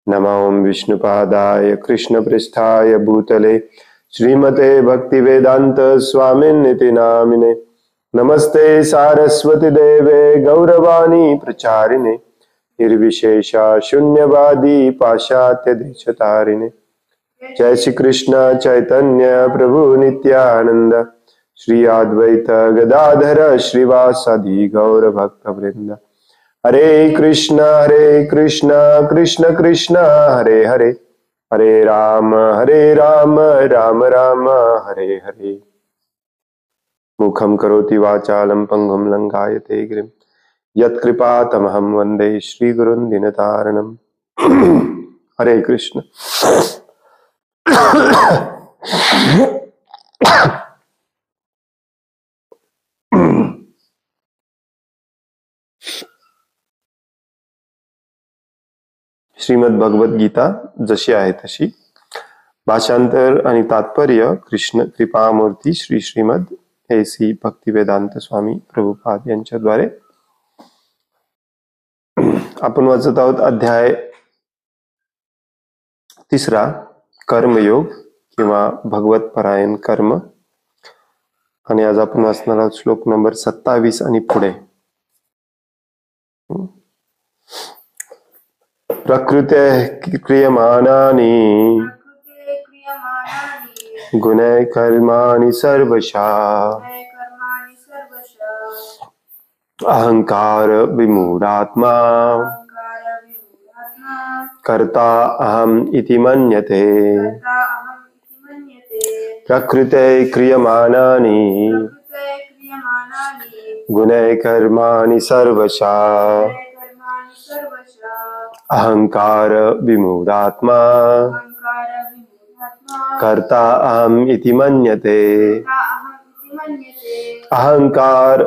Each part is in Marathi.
नमो विष्णुपादाय कृष्णपृष्ठाय भूतले श्रीमते भक्तिवेदांत स्वामिन्निति नामिने। नमस्ते सारस्वती देवे गौरवाणी प्रचारिणे निर्विशेषा शून्यवादी पाश्चात्य देशतारिणे। जय श्री कृष्ण चैतन्य प्रभु नित्यानंद श्री अद्वैत गदाधर श्रीवासादि गौर भक्त वृंद। हरे कृष्ण कृष्ण कृष्ण हरे हरे, हरे राम राम राम हरे हरे। मुखं करोति वाचालं पंगुं लंघायते गिरिं यत्कृपातमहं वन्दे श्रीगुरुं दीनतारिणम्। हरे कृष्ण। श्रीमद भगवत गीता जशी आहे तशी, भाषांतर आणि तात्पर्य कृष्ण कृपामूर्ती श्री श्रीमद ए.सी. भक्तिवेदांत स्वामी प्रभुपाद यांच्याद्वारे आपण वाचत आहोत अध्याय 3 कर्मयोग किंवा भगवत परायण कर्म। आणि आज आपण वाचणार आहोत श्लोक नंबर 27 आणि पुढे। प्रकृते क्रियमाणानि गुणैः कर्माणि सर्वशः अहंकार विमूढात्मा कर्ता अहम् इति मन्यते। प्रकृते क्रियमाणानि गुणैः कर्माणि सर्वशः अहंकार विमूढात्मा कर्ता अहम् इति मन्यते। अहंकार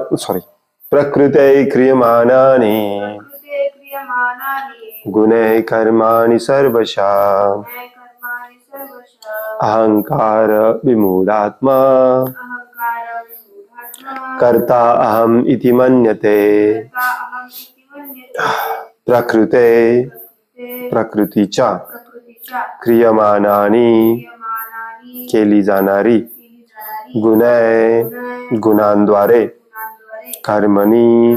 प्रकृते क्रियमाणानि गुणैः कर्माणि सर्वशः अहंकार विमूढात्मा कर्ता अहम् इति मन्यते। प्रकृते प्रकृतीच्या क्रियमाणानि केली जाणारी गुणै गुणांद्वारे कर्मणी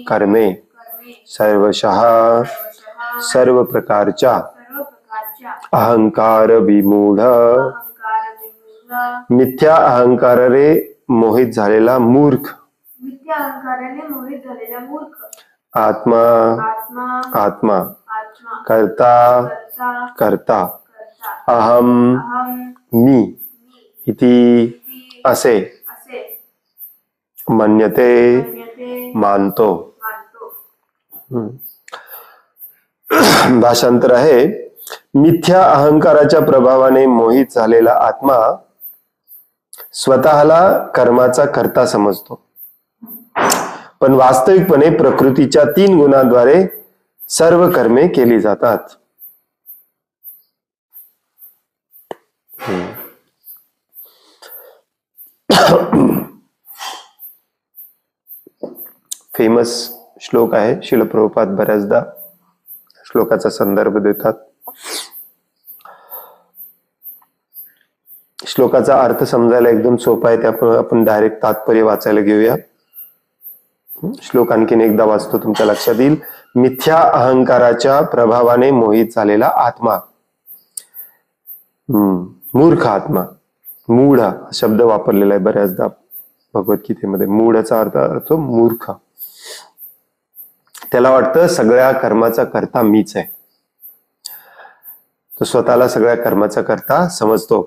कर्मे सर्वशः सर्व प्रकारच्या अहंकार विमूढ मिथ्या अहंकाराने मोहित झालेला मूर्ख आत्मा आत्मा कर्ता कर्ता अहम मी इति असे मन्यते मानतो। भाषांतर आहे, मिथ्या अहंकाराच्या प्रभावाने मोहित झालेला आत्मा स्वतःला कर्माचा कर्ता समजतो, पण वास्तविकपणे प्रकृतीच्या 3 गुणांद्वारे सर्व कर्मे केली जातात। फेमस श्लोक आहे, श्रील प्रभुपाद बऱ्याचदा श्लोकाचा संदर्भ देतात। श्लोकाचा अर्थ समजायला एकदम सोपा आहे, त्यामुळे आपण डायरेक्ट तात्पर्य वाचायला घेऊया। श्लोक आणखीन एकदा वाचतो, तुमच्या लक्षात येईल। मिथ्या अहंकाराच्या प्रभावाने मोहित झालेला आत्मा, मूर्ख आत्मा, मूढ शब्द वापरलेला आहे बऱ्याचदा भगवद्गीतेमध्ये। मूढचा अर्थ मूर्ख, त्याला वाटतं सगळ्या कर्माचा कर्ता मीच आहे, तो स्वतःला सगळ्या कर्माचा कर्ता समजतो,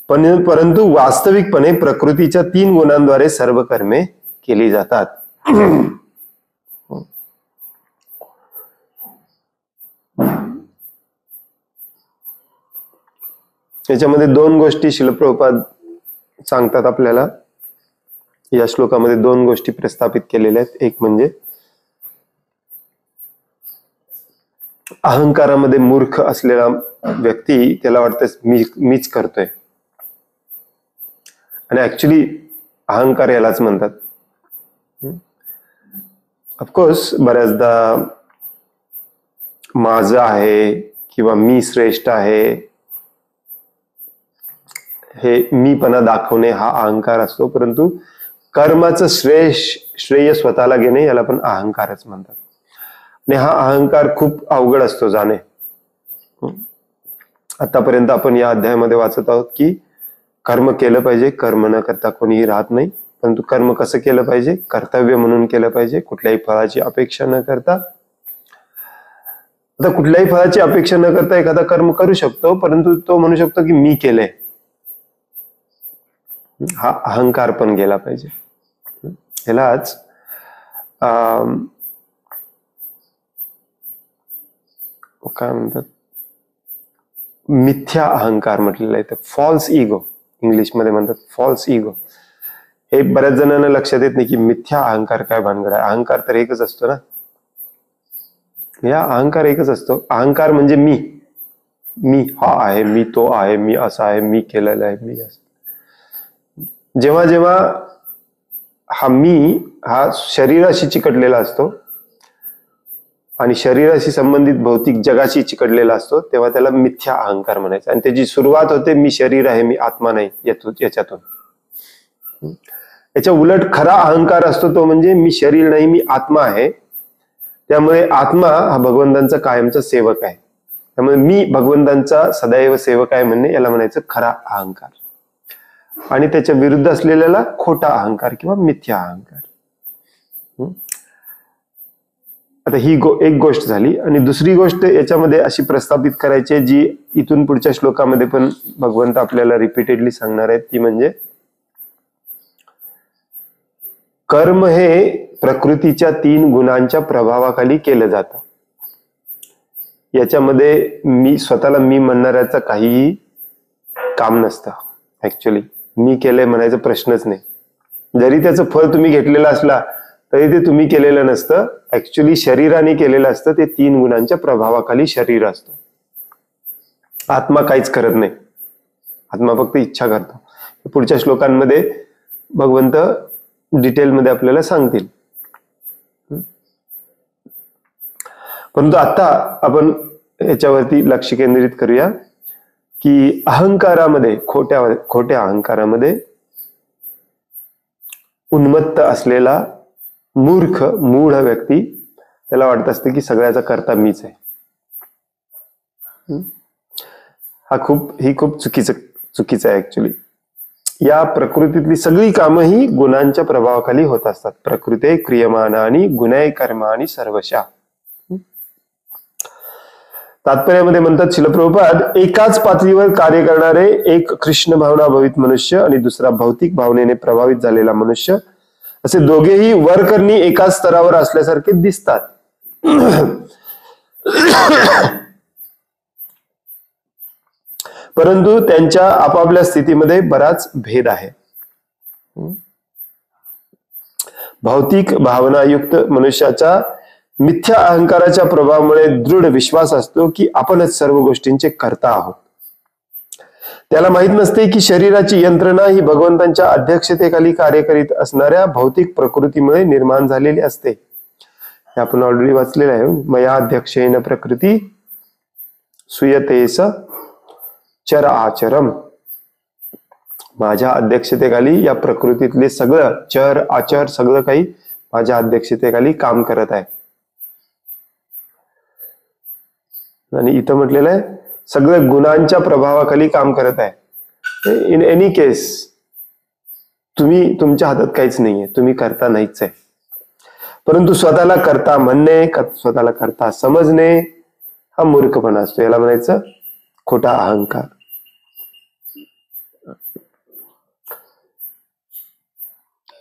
परंतु वास्तविकपणे प्रकृतीच्या 3 गुणांद्वारे सर्व कर्मे केली जातात। याच्यामध्ये 2 गोष्टी श्रील प्रभुपाद सांगतात आपल्याला। या श्लोकामध्ये 2 गोष्टी प्रस्थापित केलेल्या आहेत। एक म्हणजे अहंकारामध्ये मूर्ख असलेला व्यक्ती, त्याला वाटतं मीच करतोय, आणि ऍक्च्युली अहंकार यालाच म्हणतात। ऑफकोर्स बऱ्याचदा माझं आहे, किंवा मी श्रेष्ठ आहे, हे मीपणा दाखवणे हा अहंकार असतो. परंतु कर्माचं श्रेय स्वतःला घेणे याला पण अहंकारच म्हणतात. आणि हा अहंकार खूप अवघड असतो जाणे. आतापर्यंत आपण या अध्यायामध्ये वाचत आहोत की कर्म केलं पाहिजे, कर्म न करता कोणीही राहत नाही. परंतु कर्म कसं केलं पाहिजे? कर्तव्य म्हणून केलं पाहिजे, कुठल्याही फळाची अपेक्षा न करता. आता कुठल्याही फळाची अपेक्षा न करता एखादा कर्म करू शकतो, परंतु तो म्हणू शकतो की मी केलंय. हा अहंकार पण गेला पाहिजे. ह्यालाच काय म्हणतात, मिथ्या अहंकार म्हटलेला आहे. फॉल्स इगो इंग्लिशमध्ये म्हणतात, फॉल्स इगो. हे बऱ्याच जणांना लक्षात येत नाही की मिथ्या अहंकार काय भानगड आहे. अहंकार तर एकच असतो ना, या अहंकार एकच असतो. अहंकार म्हणजे मी हा आहे, मी तो आहे, मी असा आहे, मी केलेला आहे, मी असं. जेव्हा जेव्हा हा शरीराशी चिकटलेला असतो आणि शरीराशी संबंधित भौतिक जगाशी चिकटलेला असतो, तेव्हा त्याला मिथ्या अहंकार म्हणायचं. आणि त्याची सुरुवात होते मी शरीर आहे, मी आत्मा नाही याच्यातून. याच्या उलट खरा अहंकार असतो तो म्हणजे मी शरीर नाही, मी आत्मा आहे. त्यामुळे आत्मा हा भगवंतांचा कायमचा सेवक आहे. त्यामुळे मी भगवंतांचा सदैव सेवक आहे म्हणणे याला म्हणायचं खरा अहंकार. आणि त्याच्या विरुद्ध असलेल्याला खोटा अहंकार किंवा मिथ्या अहंकार. आता ही एक गोष्ट झाली. आणि दुसरी गोष्ट याच्यामध्ये अशी प्रस्थापित करायची आहे, जी इथून पुढच्या श्लोकामध्ये पण भगवंत आपल्याला रिपीटेडली सांगणार आहेत, ती म्हणजे कर्म हे प्रकृतीच्या 3 गुणांच्या प्रभावाखाली केलं जातं. याच्यामध्ये मी स्वतःला मी म्हणणाऱ्याचं काहीही काम नसतं. ऍक्च्युली मी केलंय म्हणायचा प्रश्नच नाही. जरी त्याचं फळ तुम्ही घेतलेलं असला तरी ते तुम्ही केलेलं नसतं. ऍक्च्युली शरीराने केलेलं असतं. ते 3 गुणांच्या प्रभावाखाली शरीर असतं. आत्मा काहीच करत नाही. आत्मा फक्त इच्छा करतो. पुढच्या श्लोकांमध्ये भगवंत डिटेलमध्ये आपल्याला सांगतील. परंतु आता आपण याच्यावरती लक्ष केंद्रित करूया की अहंकारामध्ये, खोट्या अहंकारामध्ये उन्मत्त असलेला मूढ व्यक्ती, त्याला वाटत असते की सगळ्याचा कर्ता मीच आहे. ही खूप चुकीचं आहे ऍक्च्युली. या प्रकृतीतली सगळी कामं ही गुणांच्या प्रभावाखाली होत असतात. प्रकृते क्रियमाणानि गुणै कर्माणि सर्वशः. तात्पर्यामध्ये म्हणतात श्रील प्रभुपाद, एकाच पातळीवर कार्य करणारे एक कृष्ण भावना भवित मनुष्य आणि दुसरा भौतिक भावनेने प्रभावित झालेला मनुष्य, असे दोघेही वरकरणी एकाच स्तरावर असल्यासारखे दिसतात. परंतु त्यांच्या आपापल्या स्थितीमध्ये बराच भेद आहे. भौतिक भावनायुक्त मनुष्याच्या मिथ्या अहंकाराच्या प्रभावामुळे दृढ विश्वास असतो की आपणच सर्व गोष्टींचे कर्ता आहोत. त्याला माहित नसते की शरीराची यंत्रणा ही भगवंतांच्या अध्यक्षतेखाली कार्य करीत असणाऱ्या भौतिक प्रकृतीमुळे निर्माण झालेली असते. हे आपण ऑलरेडी वाचलेलं आहे. मया अध्यक्षेन प्रकृती सुयतेस चर आचरम. माझ्या अध्यक्षतेखाली या प्रकृतीतले सगळं चर आचर सगळं काही माझ्या अध्यक्षतेखाली काम करत आहे. आणि इथं म्हटलेलं आहे सगळं गुणांच्या प्रभावाखाली काम करत आहे. इन एनी केस तुमच्या हातात काहीच नाहीये, तुम्ही करता नाहीच आहे. परंतु स्वतःला करता म्हणणे, स्वतःला करता समजणे हा मूर्खपणा असतो. याला म्हणायचं खोटा अहंकार.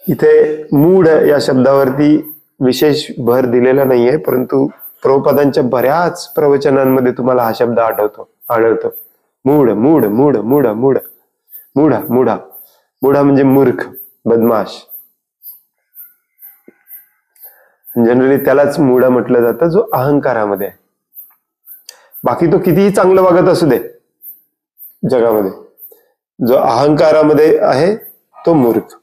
इथे मूढ या शब्दावरती विशेष भर दिलेला नाहीये, परंतु प्रभुपादांच्या बऱ्याच प्रवचनांमध्ये तुम्हाला हा शब्द आढळतो. मूढ मूढ मूढ मूढ मूढ मूढा मूढा मूढा म्हणजे मूर्ख, बदमाश. जनरली त्यालाच मूढ म्हटलं जातं जो अहंकारामध्ये आहे. बाकी तो कितीही चांगलं वागत असू दे जगामध्ये, जो अहंकारामध्ये आहे तो मूर्ख.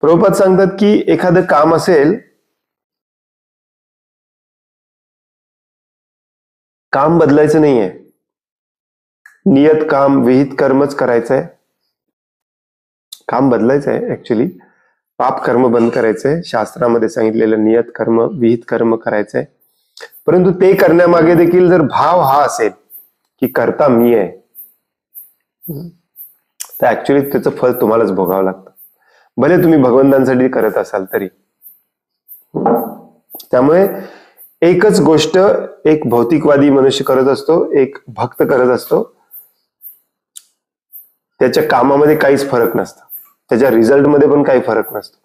प्रभुपाद सांगतात की एखादं काम असेल, काम बदलायचं नाहीये, नियत काम विहित कर्मच करायचंय. काम बदलायचंय ऍक्च्युली, पाप कर्म बंद करायचंय, शास्त्रामध्ये सांगितलेलं नियत कर्म विहित कर्म करायचंय. परंतु ते करण्यामागे देखील जर भाव हा असेल की करता मी आहे, तर ऍक्च्युली त्याचं फळ तुम्हालाच भोगावं लागतं, भले तुम्ही भगवंतांसाठी करत असाल तरी. त्यामुळे एकच गोष्ट एक भौतिकवादी मनुष्य करत असतो, एक भक्त करत असतो, त्याच्या कामामध्ये काहीच फरक नसतो, त्याच्या रिझल्टमध्ये पण काही फरक नसतो,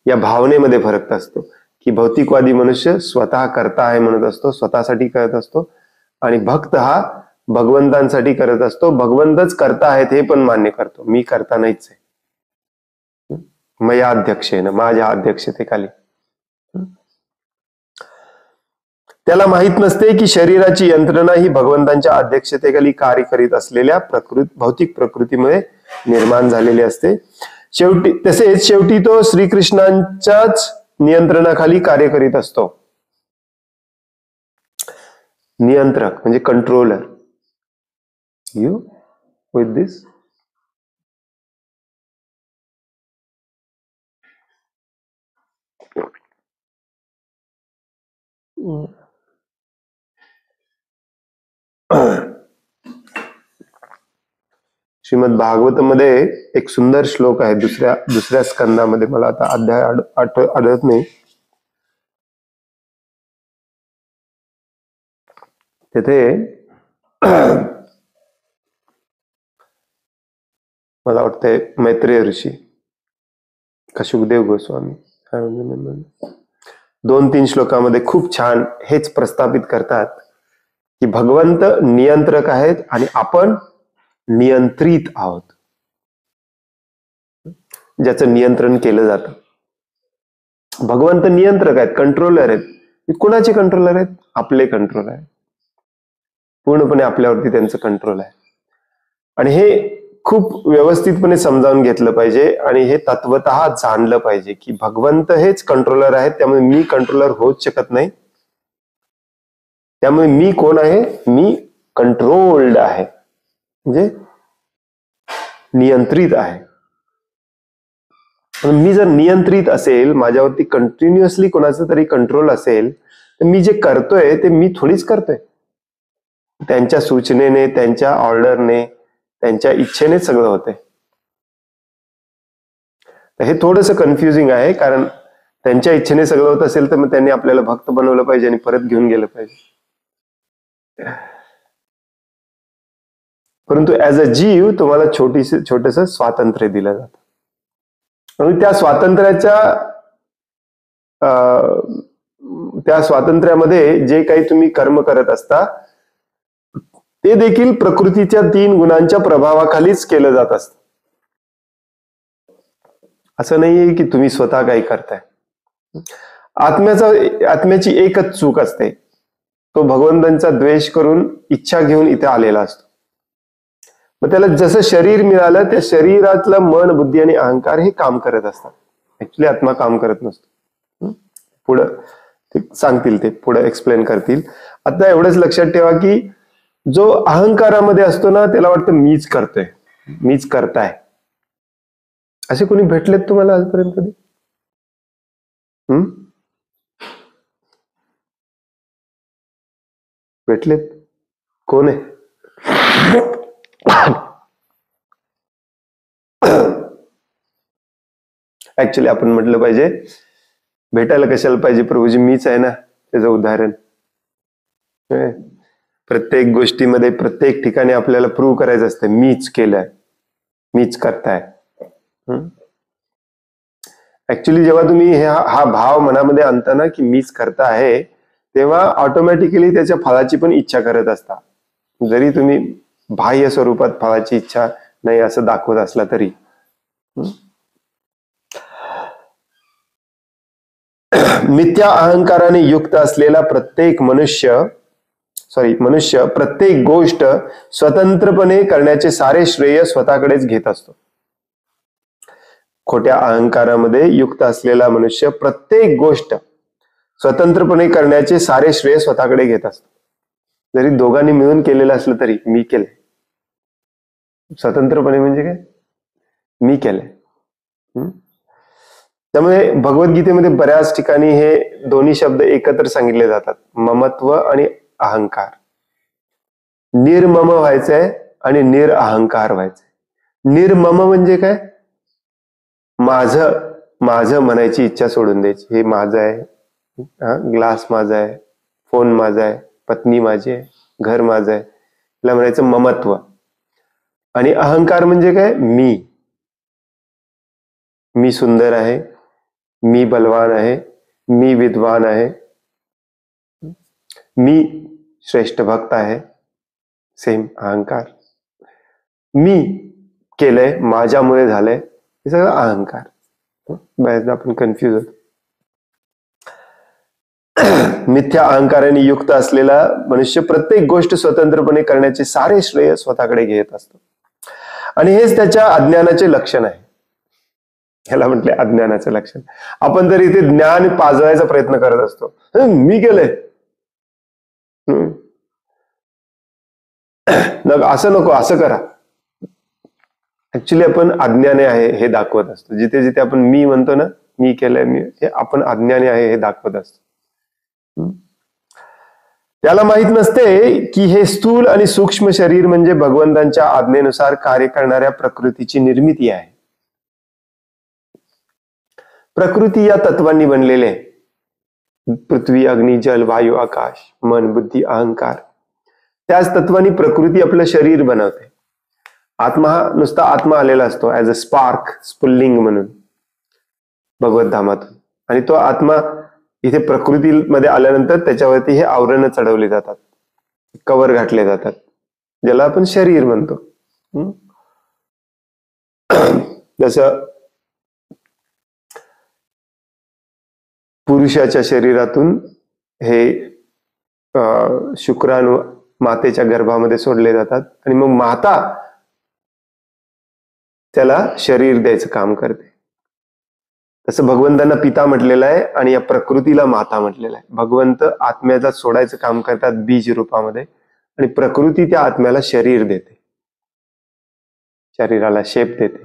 या भावनेमध्ये फरक असतो की भौतिकवादी मनुष्य स्वतः करता आहे म्हणत असतो, स्वतःसाठी करत असतो, आणि भक्त हा भगवंतांसाठी करत असतो. भगवंतच करता आहेत हे पण मान्य करतो, मी करता नाहीच आहे, मया अध्यक्षेन, माझ्या अध्यक्षतेखाली. त्याला माहित नसते की शरीराची यंत्रणा ही भगवंतांच्या अध्यक्षतेखाली कार्य करीत असलेल्या भौतिक प्रकृतीमुळे निर्माण झालेली असते. शेवटी तो श्रीकृष्णांच्याच नियंत्रणाखाली कार्य करीत असतो. नियंत्रक म्हणजे कंट्रोलर. यू विथ दिस? श्रीमद भागवतमध्ये एक सुंदर श्लोक आहे, दुसऱ्या स्कंदामध्ये, मला आता अध्याय आढळत नाही. तेथे मला वाटतंय मैत्रेय ऋषी का सुखदेव गोस्वामी 2-3 श्लोकामध्ये खूप छान हेच प्रस्थापित करतात की भगवंत नियंत्रक आहेत आणि आपण नियंत्रित आहोत, ज्याचं नियंत्रण केलं जातं. भगवंत नियंत्रक आहेत, कंट्रोलर आहेत. कुणाचे कंट्रोलर आहेत? आपले कंट्रोल आहे, पूर्णपणे आपल्यावरती त्यांचं कंट्रोल आहे. आणि हे खूप व्यवस्थितपणे समजावून घेतलं पाहिजे आणि हे तत्वतः जाणलं पाहिजे की भगवंत हेच कंट्रोलर आहेत, त्यामुळे मी कंट्रोलर होऊच शकत नाही. त्यामुळे मी कोण आहे? मी कंट्रोल्ड आहे, म्हणजे नियंत्रित आहे. मी जर नियंत्रित असेल, माझ्यावरती कंटिन्युअसली कोणाचं तरी कंट्रोल असेल, तर मी जे करतोय ते मी थोडीच करतोय. त्यांच्या सूचनेने, त्यांच्या ऑर्डरने, त्यांच्या इच्छेने सगळं होतंय. हे थोडंसं कन्फ्युजिंग आहे, कारण त्यांच्या इच्छेने सगळं होत असेल तर मग त्यांनी आपल्याला भक्त बनवलं पाहिजे आणि परत घेऊन गेलं पाहिजे. परंतु ऍज अ जीव तुम्हाला छोटस स्वातंत्र्य दिलं जातं, आणि त्या स्वातंत्र्यामध्ये जे काही तुम्ही कर्म करत असता ते देखील प्रकृतीच्या 3 गुणांच्या प्रभावाखालीच केलं जात असतं. असं नाहीये की तुम्ही स्वतः काही करताय. आत्म्याची एकच चूक असते, तो भगवंतांचा द्वेष करून इच्छा घेऊन इथे आलेला असतो. मग त्याला जसं शरीर मिळालं, त्या शरीरातलं मन, बुद्धी आणि अहंकार हे काम करत असतात. ऍक्च्युली आत्मा काम करत नसतो. पुढं ते सांगतील, ते पुढे एक्सप्लेन करतील. आता एवढंच लक्षात ठेवा की जो अहंकारामध्ये असतो ना, त्याला वाटतं मीच करतोय, मीच करताय. असे कोणी भेटलेत तुम्हाला आजपर्यंत कधी? भेटलेत? कोण आहे? ऍक्च्युली आपण म्हटलं पाहिजे, भेटायला कशाला पाहिजे प्रभूजी, मीच आहे ना त्याचं उदाहरण. प्रत्येक गोष्टीमध्ये, प्रत्येक ठिकाणी आपल्याला प्रूव्ह करायचं असतं, मीच केलंय, मीच करताय. ऍक्च्युली जेव्हा तुम्ही हा भाव मनामध्ये आणता ना की मीच करता आहे, तेव्हा ऑटोमॅटिकली त्याच्या फळाची पण इच्छा करत असता, जरी तुम्ही बाह्य स्वरूपात फळाची इच्छा नाही असं दाखवत असला तरी. मिथ्या अहंकाराने युक्त असलेला प्रत्येक मनुष्य मनुष्य प्रत्येक गोष्ट स्वतंत्रपणे करण्याचे सारे श्रेय स्वतःकडेच घेत असतो. खोट्या अहंकारामध्ये युक्त असलेला मनुष्य प्रत्येक गोष्ट स्वतंत्रपणे करण्याचे सारे श्रेय स्वतःकडे घेत असतो. जरी दोघांनी मिळून केलेलं असलं तरी मी केलंय. स्वतंत्रपणे म्हणजे काय? मी केलंय. त्यामुळे भगवद्गीतेमध्ये बऱ्याच ठिकाणी हे दोन्ही शब्द एकत्र सांगितले जातात, ममत्व आणि अहंकार. निर्मम व्हायचंय आणि निरअहंकार व्हायचंय. निर्मम म्हणजे काय? माझं म्हणायची इच्छा सोडून द्यायची. हे माझं आहे, ग्लास माझा आहे, फोन माझा आहे, पत्नी माझी आहे, घर माझं आहे, याला म्हणायचं ममत्व. आणि अहंकार म्हणजे काय? मी सुंदर आहे, मी बलवान आहे, मी विद्वान आहे, मी श्रेष्ठ भक्त आहे. सेम अहंकार. मी केलंय, माझ्यामुळे झालंय, हे सगळं अहंकार. बऱ्याचदा आपण कन्फ्युज होतो. मिथ्या अहंकाराने युक्त असलेला मनुष्य प्रत्येक गोष्ट स्वतंत्रपणे करण्याचे सारे श्रेय स्वतःकडे घेत असतो. आणि हेच त्याच्या अज्ञानाचे लक्षण आहे. ह्याला म्हटले अज्ञानाचं लक्षण. आपण तर इथे ज्ञान पाजवायचा प्रयत्न करत असतो. मी केलंय, असं नको, असं करा. ऍक्च्युली आपण अज्ञानी आहे हे दाखवत असतो. जिथे जिथे आपण मी म्हणतो ना, मी केलंय, मी, हे आपण अज्ञानी आहे हे दाखवत असतो. त्याला माहित नसते की हे स्थूल आणि सूक्ष्म शरीर म्हणजे भगवंतांच्या आज्ञेनुसार कार्य करणाऱ्या प्रकृतीची निर्मिती आहे. प्रकृती या तत्वांनी बनलेले आहे. पृथ्वी, अग्नी, जल, वायू, आकाश, मन, बुद्धी, अहंकार. त्याच तत्वांनी प्रकृती आपलं शरीर बनवते. आत्मा हा नुसता आत्मा आलेला असतो ऍज अ स्पार्क, स्फुल्लिंग म्हणून भगवत धामातून. आणि तो आत्मा इथे प्रकृतीमध्ये आल्यानंतर त्याच्यावरती हे आवरण चढवले जातात, कवर घातले जातात, ज्याला आपण शरीर म्हणतो. जसं पुरुषाच्या शरीरातून हे शुक्राणू मातेच्या गर्भामध्ये सोडले जातात आणि मग माता त्याला शरीर द्यायचं काम करते. तसं भगवंतांना पिता म्हटलेलं आहे आणि या प्रकृतीला माता म्हटलेलं आहे. भगवंत आत्म्याला सोडायचं काम करतात बीज रूपामध्ये आणि प्रकृती त्या आत्म्याला शरीर देते, शरीराला शेप देते.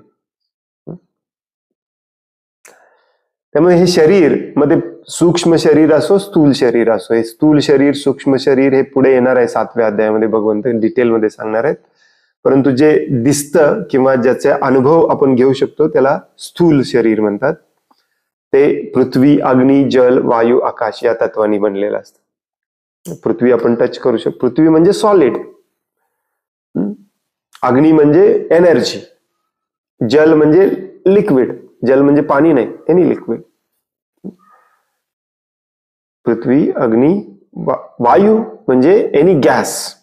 त्यामुळे हे शरीर मध्ये सूक्ष्म शरीर असो, स्थूल शरीर असो, हे स्थूल शरीर, सूक्ष्म शरीर हे पुढे येणार आहे 7व्या अध्यायामध्ये भगवंत डिटेलमध्ये सांगणार आहेत. परंतु जे दिसतं किंवा ज्याचे अनुभव आपण घेऊ शकतो त्याला स्थूल शरीर म्हणतात. ते पृथ्वी, अग्नी, जल, वायू, आकाश या तत्वांनी बनलेलं असतं. पृथ्वी आपण टच करू शकतो. पृथ्वी म्हणजे सॉलिड. अग्नी म्हणजे एनर्जी. जल म्हणजे लिक्विड. जल म्हणजे पाणी नाही, एनी लिक्विड. पृथ्वी, अग्नी, वायू म्हणजे एनी गॅस.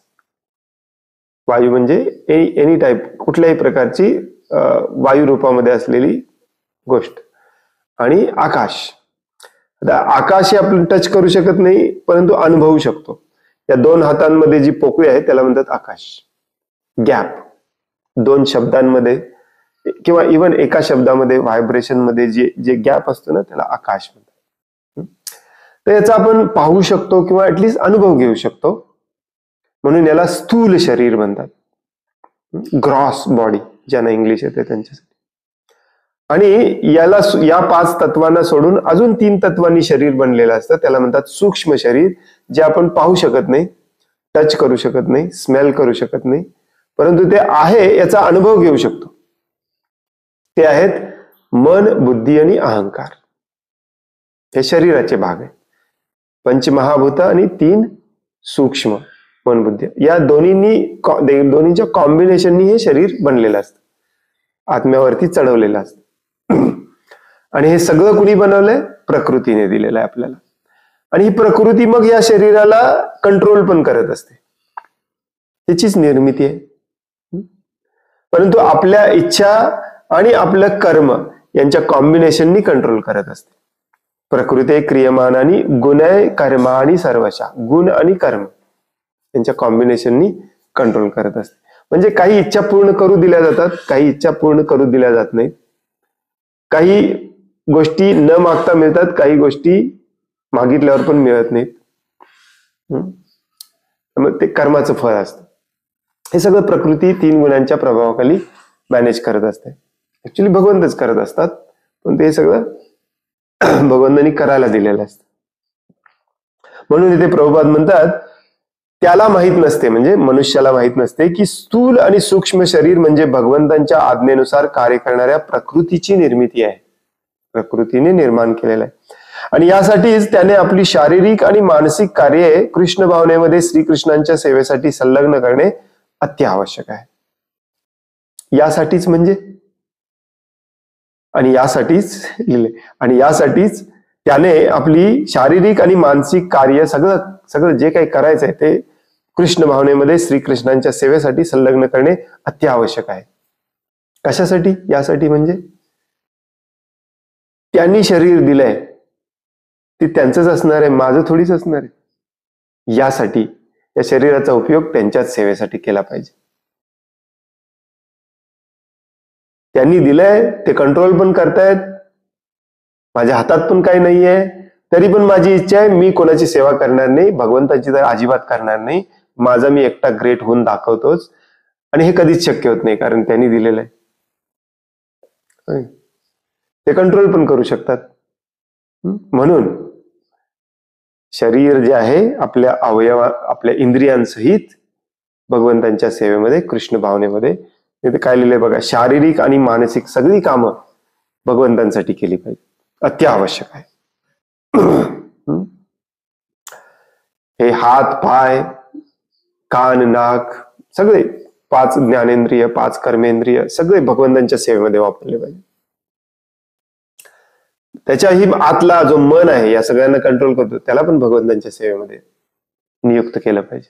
वायू म्हणजे एनी टाईप, कुठल्याही प्रकारची वायू रूपामध्ये असलेली गोष्ट. आणि आकाश. आता आकाश हे आपण टच करू शकत नाही परंतु अनुभवू शकतो. या दोन हातांमध्ये जी पोकळी आहे त्याला म्हणतात आकाश. गॅप. दोन शब्दांमध्ये किंवा इव्हन एका शब्दामध्ये व्हायब्रेशन मध्ये जे गॅप असतो ना त्याला आकाश म्हणतात. तर याचा आपण पाहू शकतो किंवा ऍटलिस्ट अनुभव घेऊ शकतो, म्हणून याला स्थूल शरीर म्हणतात. ग्रॉस बॉडी ज्यांना इंग्लिश येते त्यांच्यासाठी. आणि याला या 5 तत्वांना सोडून अजून 3 तत्वांनी शरीर बनलेलं असतं, त्याला म्हणतात सूक्ष्म शरीर, जे आपण पाहू शकत नाही, टच करू शकत नाही, स्मेल करू शकत नाही, परंतु ते आहे याचा अनुभव घेऊ शकतो. ते आहेत मन, बुद्धी आणि अहंकार. हे शरीराचे भाग आहेत. पंचमहाभूत आणि 3 सूक्ष्म मन, बुद्धी. या दोन्हींच्या कॉम्बिनेशननी हे शरीर बनलेलं असतं, आत्म्यावरती चढवलेलं असतं. आणि हे सगळं कुणी बनवलंय? प्रकृतीने दिलेलं आहे आपल्याला. आणि ही प्रकृती मग या शरीराला कंट्रोल पण करत असते, त्याचीच निर्मिती आहे. परंतु आपल्या इच्छा आणि आपलं कर्म यांच्या कॉम्बिनेशननी कंट्रोल करत असते. प्रकृती क्रियमानानी गुणय कर्माणी सर्वशा. गुण आणि कर्म यांच्या कॉम्बिनेशननी कंट्रोल करत असते. म्हणजे काही इच्छा पूर्ण करू दिल्या जातात, काही इच्छा पूर्ण करू दिल्या जात नाहीत. काही गोष्टी न मागता मिळतात, काही गोष्टी मागितल्यावर पण मिळत नाहीत. मग ते कर्माचं फळ असतं. हे सगळं प्रकृती 3 गुणांच्या प्रभावाखाली मॅनेज करत असते. ऍक्च्युली भगवंतच करत असतात, पण ते सगळं भगवंतांनी करायला दिलेलं असतं. म्हणून इथे प्रभुपाद म्हणतात, त्याला माहित नसते, म्हणजे मनुष्याला माहित नसते की स्थूल आणि सूक्ष्म शरीर म्हणजे भगवंतांच्या आज्ञेनुसार कार्य करणाऱ्या प्रकृतीची निर्मिती आहे, प्रकृतीने निर्माण केलेलं आहे. आणि यासाठीच त्याने आपली शारीरिक आणि मानसिक कार्ये कृष्ण भावनेमध्ये श्रीकृष्णांच्या सेवेसाठी संलग्न करणे अत्यावश्यक आहे. यासाठीच म्हणजे आणि यासाठीच त्याने आपली शारीरिक आणि मानसिक कार्य सगळं जे काही करायचंय ते कृष्ण भावनेमध्ये श्रीकृष्णांच्या सेवेसाठी संलग्न करणे अत्यावश्यक आहे. कशासाठी? यासाठी म्हणजे त्यांनी शरीर दिलंय, ते त्यांचंच असणार आहे, माझं थोडीच असणार आहे. यासाठी या शरीराचा उपयोग त्यांच्याच सेवेसाठी केला पाहिजे. त्यांनी दिलंय, ते कंट्रोल पण करतायत, माझ्या हातात पण काही नाहीये, तरी पण माझी इच्छा आहे मी कोणाची सेवा करणार नाही, भगवंताची तर अजिबात करणार नाही, माझा मी एकटा ग्रेट होऊन दाखवतोच. आणि हे कधीच शक्य होत नाही, कारण त्यांनी दिलेलं आहे. ते कंट्रोल पण करू शकतात. म्हणून शरीर जे आहे आपल्या आपल्या इंद्रियांसहित भगवंतांच्या सेवेमध्ये कृष्ण भावनेमध्ये इथे काय लिहिलंय बघा, शारीरिक आणि मानसिक सगळी कामं भगवंतांसाठी केली पाहिजे, अत्यावश्यक आहे. हे हात पाय कान नाक सगळे 5 ज्ञानेंद्रिय 5 कर्मेंद्रिय सगळे भगवंतांच्या सेवेमध्ये वापरले पाहिजे. त्याच्याही आतला जो मन आहे या सगळ्यांना कंट्रोल करतो, त्याला पण भगवंतांच्या सेवेमध्ये नियुक्त केलं पाहिजे.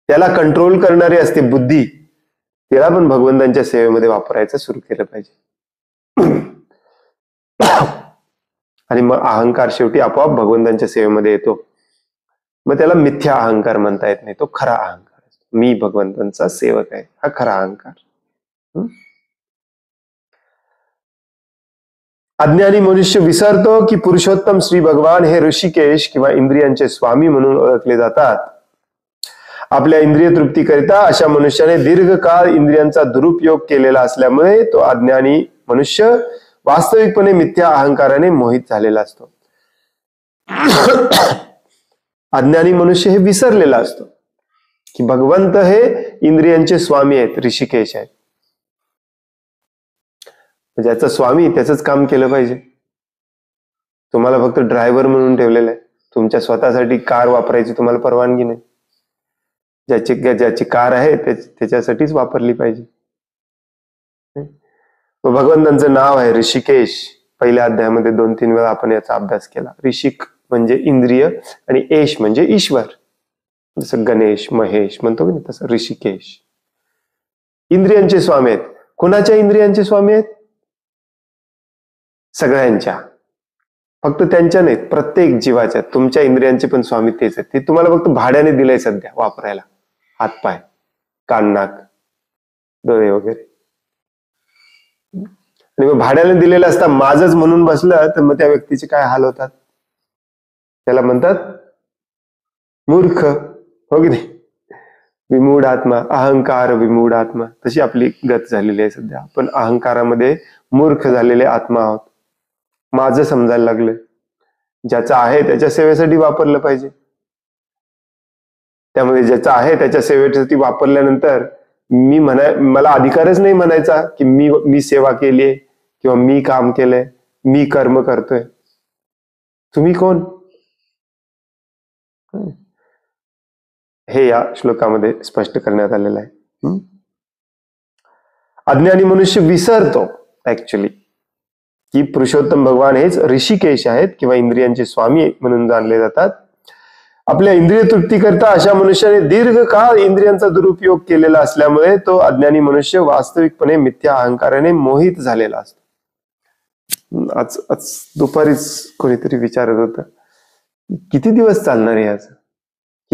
त्याला कंट्रोल करणारी असते बुद्धी, त्याला पण भगवंतांच्या सेवेमध्ये वापरायचं सुरू केलं पाहिजे. आणि मग अहंकार शेवटी आपोआप भगवंतांच्या सेवेमध्ये येतो. मग त्याला मिथ्या अहंकार म्हणता येत नाही, तो खरा अहंकार. मी भगवंतांचा सेवक आहे, हा खरा अहंकार. अज्ञानी मनुष्य विसरतो की पुरुषोत्तम श्री भगवान हे ऋषिकेश किंवा इंद्रियांचे स्वामी म्हणून ओळखले जातात. आपल्या इंद्रिय तृप्तीकरिता अशा मनुष्याने दीर्घकाळ इंद्रियांचा दुरुपयोग केलेला असल्यामुळे तो अज्ञानी मनुष्य वास्तविकपणे मिथ्या अहंकाराने मोहित झालेला असतो. अज्ञानी मनुष्य हे विसरलेला असतो की भगवंत हे इंद्रियांचे स्वामी आहेत, ऋषिकेश आहेत. ज्याचा स्वामी त्याचंच काम केलं पाहिजे. तुम्हाला फक्त ड्रायव्हर म्हणून ठेवलेलं आहे, तुमच्या स्वतःसाठी कार वापरायची तुम्हाला परवानगी नाही. ज्याची कार आहे त्याच्यासाठीच वापरली पाहिजे. भगवंतांचं नाव आहे ऋषिकेश. पहिल्या अध्यायामध्ये 2-3 वेळा आपण याचा अभ्यास केला. ऋषिक म्हणजे इंद्रिय आणि एश म्हणजे ईश्वर. जसं गणेश महेश म्हणतो की तसं ऋषिकेश इंद्रियांचे स्वामी आहेत. कोणाच्या इंद्रियांचे स्वामी आहेत? सगळ्यांच्या, फक्त त्यांच्या नाहीत, प्रत्येक जीवाच्या. तुमच्या इंद्रियांचे पण स्वामी तेच आहेत. ते तुम्हाला फक्त भाड्याने दिलंय सध्या वापरायला, हातपाय कान नाक डोळे वगैरे. आणि मग भाड्याने दिलेलं असता माझंच म्हणून बसलं तर मग त्या व्यक्तीचे काय हाल होतात? त्याला म्हणतात मूर्ख, हो की नाही? विमूढ आत्मा, अहंकार विमूढ आत्मा. तशी आपली गत झालेली आहे सध्या. आपण अहंकारामध्ये मूर्ख झालेले आत्मा आहोत. माझं समजायला लागलं. ज्याचं आहे त्याच्या सेवेसाठी वापरलं पाहिजे. त्यामुळे ज्याचं आहे त्याच्या सेवेसाठी वापरल्यानंतर मला अधिकारच नाही म्हणायचा की मी सेवा केलीये किंवा मी काम केलंय, मी कर्म करतोय. तुम्ही कोण? हे या श्लोकामध्ये स्पष्ट करण्यात आलेलं आहे. अज्ञानी मनुष्य विसरतो ऍक्च्युली की पुरुषोत्तम भगवान हेच ऋषिकेश आहेत किंवा इंद्रियांचे स्वामी म्हणून जाणले जातात. आपल्या इंद्रिय तृप्तीकरता अशा मनुष्याने दीर्घकाळ इंद्रियांचा दुरुपयोग केलेला असल्यामुळे तो अज्ञानी मनुष्य वास्तविकपणे मिथ्या अहंकाराने मोहित झालेला असतो. आज दुपारीच कोणीतरी विचारत होतं, किती दिवस चालणार आहे याचं?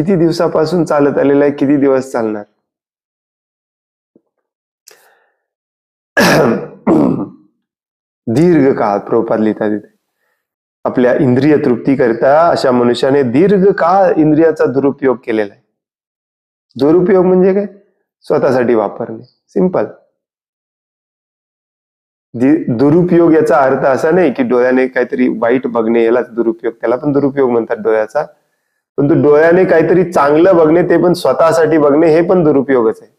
किती दिवसापासून चालत आलेला आहे, किती दिवस चालणार? दीर्घ काळ प्रभुपाद लिहितात तिथे. आपल्या इंद्रिय तृप्ती करता अशा मनुष्याने दीर्घ काळ इंद्रियाचा दुरुपयोग केलेला आहे. दुरुपयोग म्हणजे काय? स्वतःसाठी वापरणे. सिंपल. दुरुपयोग याचा अर्थ असा नाही की डोळ्याने काहीतरी वाईट बघणे यालाच दुरुपयोग, त्याला पण दुरुपयोग म्हणतात डोळ्याचा. पण तो डोळ्याने काहीतरी चांगलं बघणे, ते पण स्वतःसाठी बघणे, हे पण दुरुपयोगच आहे.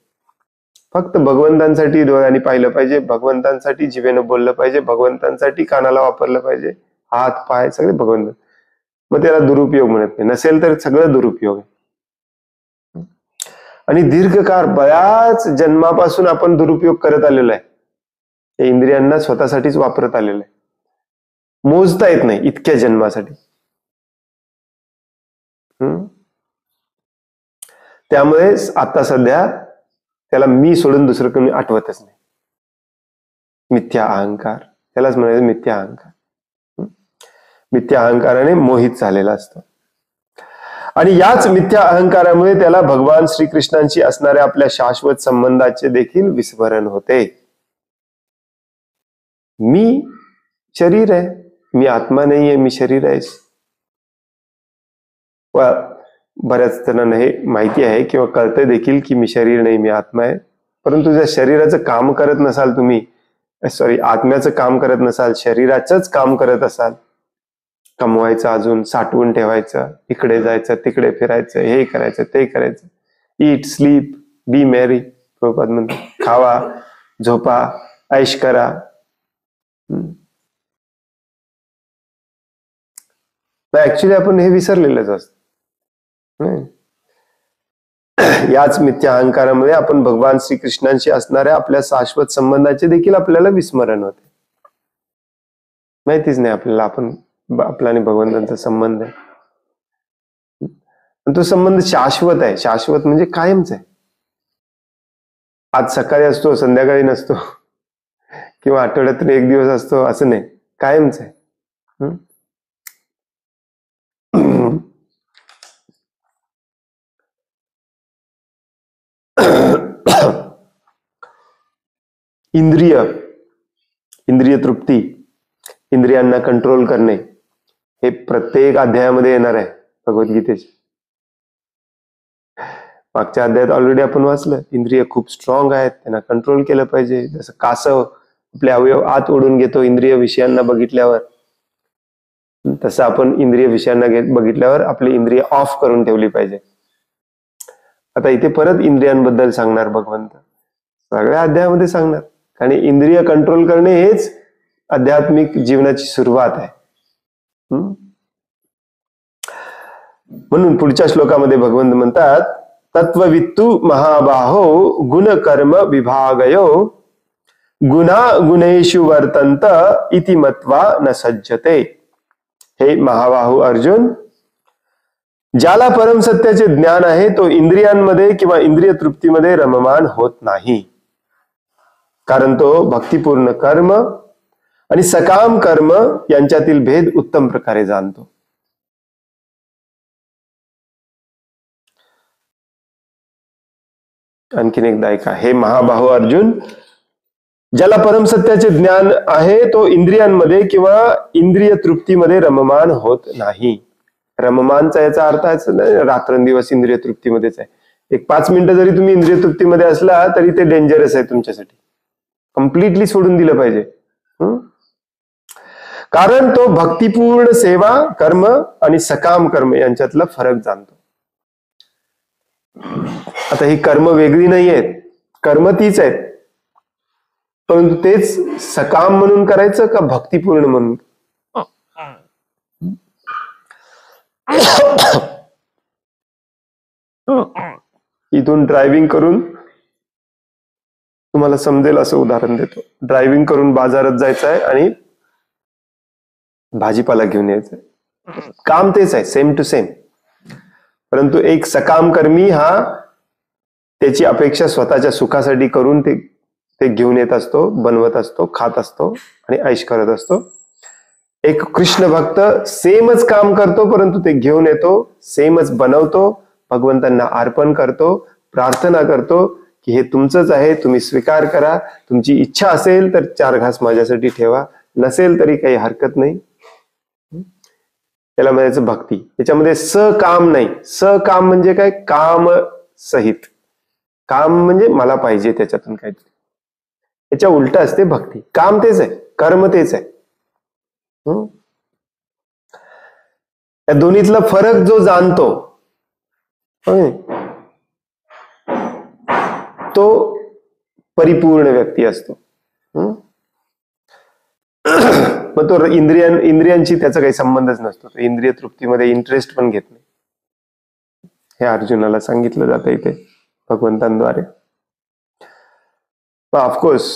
फक्त भगवंतांसाठी डोळ्यांनी पाहिलं पाहिजे, भगवंतांसाठी जिभेनं बोललं पाहिजे, भगवंतांसाठी कानाला वापरलं पाहिजे, हात पाय सगळे भगवंत, मग त्याला दुरुपयोग म्हणत नाही. नसेल तर सगळं दुरुपयोग आहे. आणि दीर्घकाळ बऱ्याच जन्मापासून आपण दुरुपयोग करत आलेलो आहे. या इंद्रियांना स्वतःसाठीच वापरत आलेलं आहे. मोजता येत नाही इतक्या जन्मासाठी. त्यामुळे आता सध्या त्याला मी सोडून दुसरं कोणी आठवतच नाही. मिथ्या अहंकार, त्यालाच म्हणायचं मिथ्या अहंकार. मिथ्या अहंकाराने मोहित झालेला असतो. आणि याच मिथ्या अहंकारामुळे त्याला भगवान श्रीकृष्णांशी असणाऱ्या आपल्या शाश्वत संबंधाचे देखील विस्मरण होते. मी शरीर आहे, मी आत्मा नाही आहे, मी शरीर आहे. बऱ्याच जणांना हे माहिती आहे किंवा कळतंय देखील की मी शरीर नाही, मी आत्मा आहे. परंतु जर शरीराचं काम करत नसाल तुम्ही, आत्म्याचं काम करत नसाल, शरीराचंच काम करत असाल, कमवायचं, अजून साठवून ठेवायचं, इकडे जायचं, तिकडे फिरायचं, हे करायचं, ते करायचं, ईट स्लीप बी मॅरी, प्रभुपाद म्हणतात, खावा झोपा ऐश करा. ऍक्च्युली आपण हे विसरलेलंच असतं. याच मिथ्या अहंकारामुळे आपण भगवान श्रीकृष्णांशी असणाऱ्या आपल्या शाश्वत संबंधाचे देखील आपल्याला विस्मरण होते. माहितीच नाही आपल्याला आपला आणि भगवंतांचा संबंध आहे. तो संबंध शाश्वत आहे. शाश्वत म्हणजे कायमच आहे. आज सकाळी असतो, संध्याकाळी नसतो, किंवा आठवड्यातून एक दिवस असतो असं नाही, कायमच आहे. इंद्रिय तृप्ती, इंद्रियांना कंट्रोल करणे, हे प्रत्येक अध्यायामध्ये येणार आहे भगवद्गीतेच्या. मागच्या अध्यायात ऑलरेडी आपण वाचलं, इंद्रिय खूप स्ट्रॉंग आहेत, त्यांना कंट्रोल केलं पाहिजे. जसं कासव आपले अवयव आत ओढून घेतो इंद्रिय विषयांना बघितल्यावर, तसं आपण इंद्रिय विषयांना बघितल्यावर आपली इंद्रिय ऑफ करून ठेवली पाहिजे. आता इथे परत इंद्रियांबद्दल सांगणार भगवंत, सगळ्या अध्यायामध्ये सांगणार. आणि इंद्रिय कंट्रोल करणे हेच आध्यात्मिक जीवनाची सुरुवात आहे. म्हणून पुढच्या श्लोकामध्ये भगवंत म्हणतात, तत्ववित्तु महाबाहो गुणकर्म विभागयो गुणा गुणेषु वर्तन्त इति मत्वा न सज्जते. हे महाबाहू अर्जुन, ज्याला परमसत्याचे ज्ञान आहे तो इंद्रियांमध्ये किंवा इंद्रिय तृप्तीमध्ये रममान होत नाही. कारण तो भक्तिपूर्ण कर्म आणि सकाम कर्म यांच्यातील भेद उत्तम प्रकारे जाणतो. आणखीन एकदा ऐका. हे महाबाहू अर्जुन, ज्याला परमसत्याचे ज्ञान आहे तो इंद्रियांमध्ये किंवा इंद्रिय तृप्तीमध्ये रममान होत नाही. रममानचा याचा अर्थ आहे रात्रंदिवस इंद्रिय तृप्तीमध्येच आहे. एक 5 मिनिटं जरी तुम्ही इंद्रिय तृप्तीमध्ये असला तरी ते डेंजरस आहे तुमच्यासाठी. कम्प्लिटली सोडून दिलं पाहिजे. कारण तो भक्तिपूर्ण सेवा कर्म आणि सकाम कर्म यांच्यातला फरक जाणतो. आता ही कर्म वेगळी नाही आहेत, कर्म तीच आहेत, परंतु तेच सकाम म्हणून करायचं का भक्तिपूर्ण म्हणून. इथून ड्रायव्हिंग करून तुम्हाला समजेल असं उदाहरण देतो. ड्रायव्हिंग करून बाजारात जायचं आहे आणि भाजीपाला घेऊन यायचंय. काम तेच आहे, सेम टू सेम. परंतु एक सकाम कर्मी हा त्याची अपेक्षा स्वतःच्या सुखासाठी करून ते घेऊन येत असतो, बनवत असतो, खात असतो आणि ऐश करत असतो. एक कृष्ण भक्त सेमच काम करतो, परंतु ते घेऊन येतो, सेमच बनवतो, भगवंतांना अर्पण करतो, प्रार्थना करतो की हे तुमचंच आहे, तुम्ही स्वीकार करा. तुमची इच्छा असेल तर 4 घास माझ्यासाठी ठेवा, नसेल तरी काही हरकत नाही. त्याला म्हणायचं भक्ती. त्याच्यामध्ये सकाम नाही. सकाम म्हणजे काय? काम सहित. काम म्हणजे मला पाहिजे त्याच्यातून काहीतरी. त्याच्या उलट असते भक्ती. काम तेच आहे, कर्म तेच आहे. या दोन्हीतला फरक जो जाणतो तो परिपूर्ण व्यक्ती असतो. मग तो इंद्रियांशी त्याचा काही संबंधच नसतो. तो इंद्रिय तृप्तीमध्ये इंटरेस्ट पण घेत नाही. हे अर्जुनाला सांगितलं जातं इथे भगवंतांद्वारे. ऑफकोर्स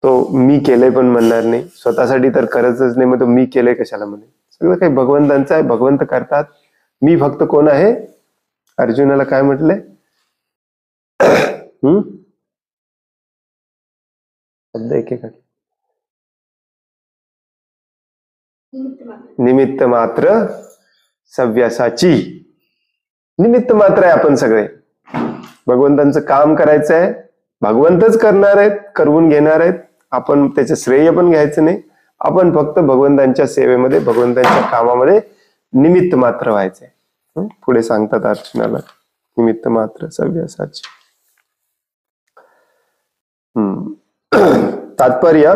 तो मी केलंय पण म्हणणार नाही, स्वतःसाठी तर करतच नाही. मग तो मी केलंय कशाला म्हणे? सगळं काही भगवंतांचं आहे, भगवंत करतात. मी फक्त कोण आहे? अर्जुनाला काय म्हटलंय? शब्द एकेका. निमित्त मात्र सव्यासाची. निमित्त मात्र आहे आपण सगळे. भगवंतांचं काम करायचं आहे, भगवंतच करणार आहेत, करवून घेणार आहेत. आपण त्याचे श्रेय पण घ्यायचं नाही. आपण फक्त भगवंतांच्या सेवेमध्ये, भगवंतांच्या कामामध्ये निमित्त मात्र व्हायचंय. पुढे सांगतात अर्जुनाला निमित्त मात्र सव्यासाची. तात्पर्य: